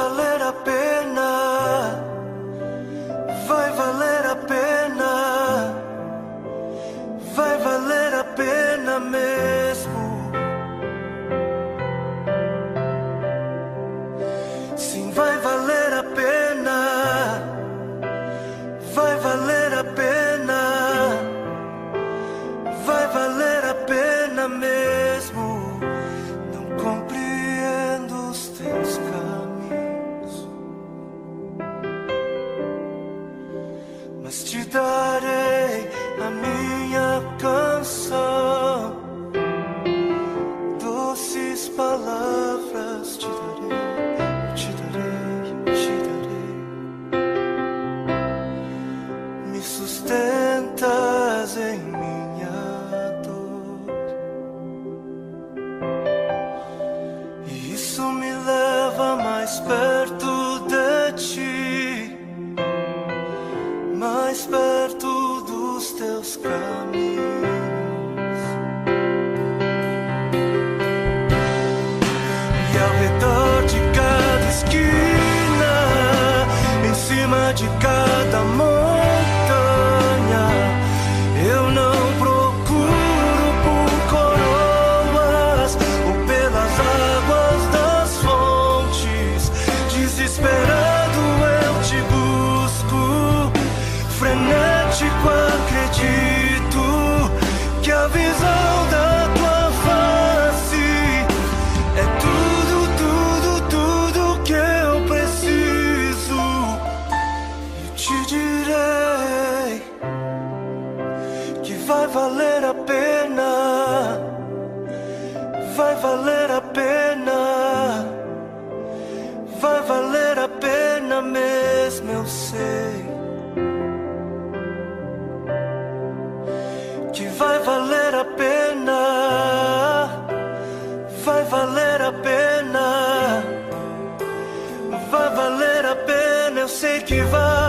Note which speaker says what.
Speaker 1: valer a pena, vai valer a pena, vai valer a pena mesmo. Sim, vai valer a pena, vai valer a pena, vai valer a pena mesmo. Não compreendo os teus caminhos, mas te darei a minha canção, doces palavras te darei, me sustentas em minha dor, e isso me leva mais perto de ti, mais perto dos teus caminhos. E ao redor de cada esquina, em cima de cada montanha, eu não procuro por coroas ou pelas águas das fontes. Desesperado eu te busco, frenético acredito que a visão da tua face é tudo, tudo, tudo que eu preciso. Eu te direi que vai valer a pena, vai valer a pena, vai valer a pena mesmo, eu sei que vai valer a pena, vai valer a pena, vai valer a pena, eu sei que vai.